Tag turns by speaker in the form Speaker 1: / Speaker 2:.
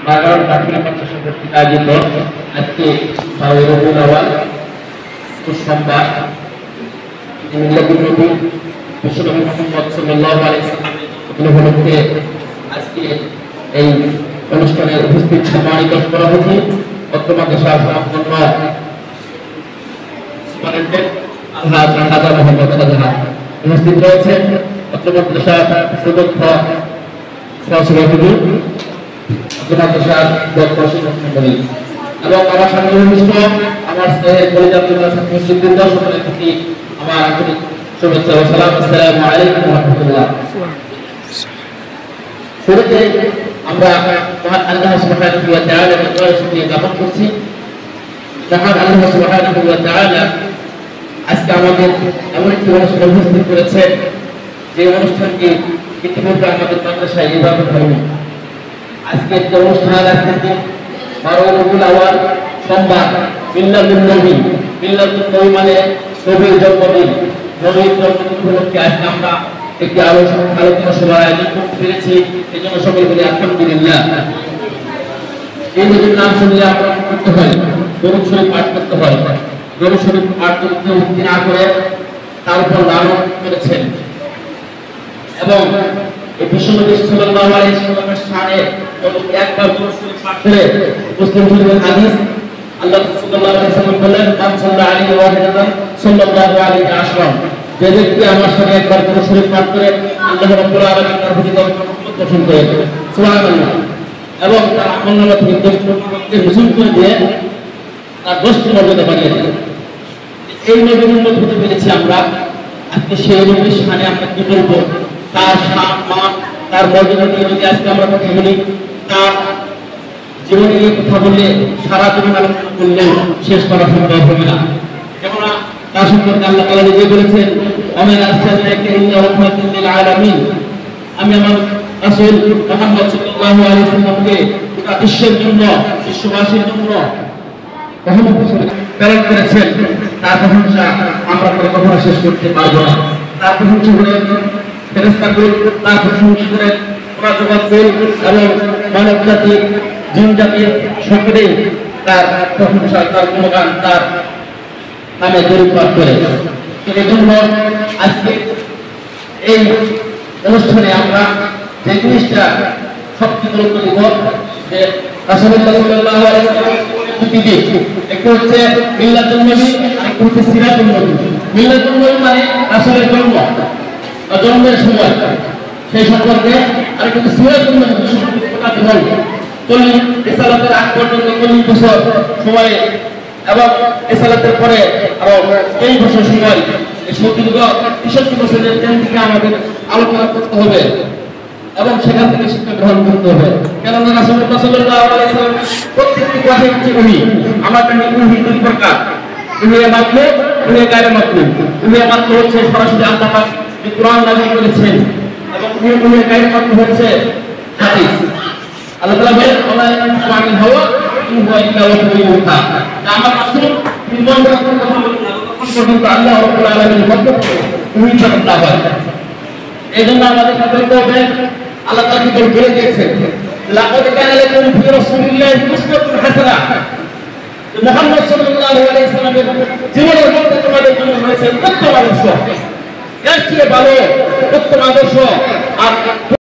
Speaker 1: সাধারণ প্রাথমিক মাদ্রাসা কর্তৃক আয়োজিত আজকে রবিউল আউয়াল সোমবার মিলাদুন নবী বিশ্বনবী মুহাম্মদ সাল্লাল্লাহু আলাইহি ওয়াসাল্লাম উপলক্ষে আজকে এই অনুষ্ঠানে উপস্থিত সম্মানিত সভাপতি অত্র মাদ্রাসার সম্মানিত সুপারিনটেন্ডেন্ট আলহাজ রানা মোহাম্মদ শাহজাহান উপস্থিত রয়েছেন অত্র মাদ্রাসার সুদক্ষ সহসভাপতি মাদ্রাসার দর্শক মণ্ডলী এবং আমার সামনে উপস্থিত আমার স্নেহের পরিচালনা ছাত্রছাত্রীবৃন্দ সকলের প্রতি আমার আন্তরিক শুভেচ্ছা ও সালাম। আসসালামু আলাইকুম ওয়া রাহমাতুল্লাহ। শুরুতে আমরা মহান আল্লাহ সুবহানাহু ওয়া তাআলার দরবারে শুকরিয়া জ্ঞাপন করছি। মহান আল্লাহ সুবহানাহু ওয়া তাআলা আজকে আমাদের এমন একটি অনুষ্ঠানে উপস্থিত করেছেন যে অনুষ্ঠানটি ইতিপূর্বে আমাদের মাদ্রাসায় এভাবে হয়নি। আজকে যে অনুষ্ঠান আজকের দিন 12 রবিউল আউয়াল সোমবার মিলাদুন নবী। মিলাদুন নবী মানে নবীর জন্মদিন। নবীর জন্মদিন উপলক্ষে আজকে আমরা একটি আলোচনা সভার আয়োজন করতে পেরেছি। এই জন্য সকলে বলি আলহামদুলিল্লাহ। এই নবীর নাম শুনলে আমরা করতে হয় দরুদ শরীফ পাঠ করতে হয়। দরুদ শরীফ পাঠ করতে উক্তি না করে তার উপর লানত করেছেন এবং এই বিশ্বনবী সাল্লাল্লাহু আলাইহি ওয়াসাল্লামের শানে একবার দরুদ শরীফ পাঠ করে মুসলিম শরীফের হাদিস আল্লাহ সাল্লাল্লাহু আলাইহি ওয়াসাল্লাম বলেন মান সাল্লা আলাইহি ওয়াসাল্লাম সাল্লাল্লাহু আলাইহি আশরাম, যে ব্যক্তি আমার সাথে একবার দরুদ শরীফ পাঠ করে আল্লাহ রাব্বুল আলামিন তার প্রতি রহমত পোষণ করেন। সুবহানাল্লাহ। এবং তার আমলনামা থেকে 10টি হুজুর করে দিয়ে তার 10টি মর্যাদা বাড়িয়ে দেন। এই নবীর উম্মত হতে পেরেছি আমরা। আজকে সেই নবীর শানে আমরা কি বলবো, তার সম্মান তার মর্যাদা নিয়ে যদি আজকে আমরা কথা বলি, তার জীবনে নিয়ে কথা বললে সারা জীবন আলোচনা করলেও শেষ করা সম্ভব হবে না। কেননা তার সম্পর্কে আল্লাহ তাআলা নিজে বলেছেন ওয়া আরসালনাকা ইল্লা রাহমাতাল লিল আলামিন, আমি আমার রাসূল মুহাম্মদ সাল্লাল্লাহু আলাইহি ওয়াসাল্লামকে গোটা বিশ্বের জন্য বিশ্ববাসীর জন্য রহমত হিসেবে প্রেরণ করেছেন। তার প্রশংসা আমরা কখনো শেষ করতে পারবো না। তার প্রশংসা করে ফেরেশতাগণ, তার প্রশংসা করে পুরা জগৎ এবং মানব জাতি জিন জাতি সকলেই তার প্রশংসা তার গুণগান তার নামে দরুদ পাঠ করে। এই জন্য আজকে এই অনুষ্ঠানে আমরা যে জিনিসটা সবচেয়ে গুরুত্ব দিব যে রাসূলুল্লাহ সাল্লাল্লাহু আলাইহি ওয়াসাল্লাম দুটি দিক, একটা হচ্ছে মিলাদুন নবী আর একটা হচ্ছে সিরাতুন নবী। মিলাদুন নবী মানে রাসূলের জন্ম বা জন্মের সময় সেই সম্পর্কে, আর একটা হচ্ছে সিরাতুন নবী গোটা জীবন রিসালাতের আগ পর্যন্ত 40 বছর সময় এবং রিসালাতের পরে আরো 20 বছর সময়, এই সুদীর্ঘ 63 বছরের থেকে আমাদের আলোচনা করতে হবে এবং সেখান থেকে শিক্ষা গ্রহণ করতে হবে। কেননা রাসূলুল্লাহ সাল্লাল্লাহু আলাইহি ওয়াসাল্লাম প্রত্যেকটি কথাই হচ্ছে ওহী। আমার কাছে ওহী দুই প্রকার, ওহী মাতলুব, ওহী গায়রে মাতলুব। ওহী মাতলুব হচ্ছে সরাসরি আল্লাহ পাক যে কোরআন নাযিল করেছেন এবং ওহী গায়রে মাতলুব হচ্ছে হাদিস। আল্লাহ তাআলা বলেন ওয়া মা'আল হাওয়া ইন হুয়া ইল্লা ওয়াহয়ুন ইউহা। আমার রাসূল বিমান কথা বলেন পর্যন্ত আল্লাহ রাব্বুল আলামিনের মধ্যে ওহী ছাড়া হয়। এইজন্য আমাদের সতর্ক হবে। আল্লাহ তাআলা কি বলে দিয়েছেন লাকাদ কানা লাকুম ফি রাসূলিল্লাহি উসওয়াতুন হাসানাহ, মুহাম্মদ সাল্লাল্লাহু আলাইহি ওয়াসাল্লামের জীবনের মধ্যে তোমাদের জন্য রয়েছে উত্তম আদর্শ। এর চেয়ে ভালো উত্তম আদর্শ আর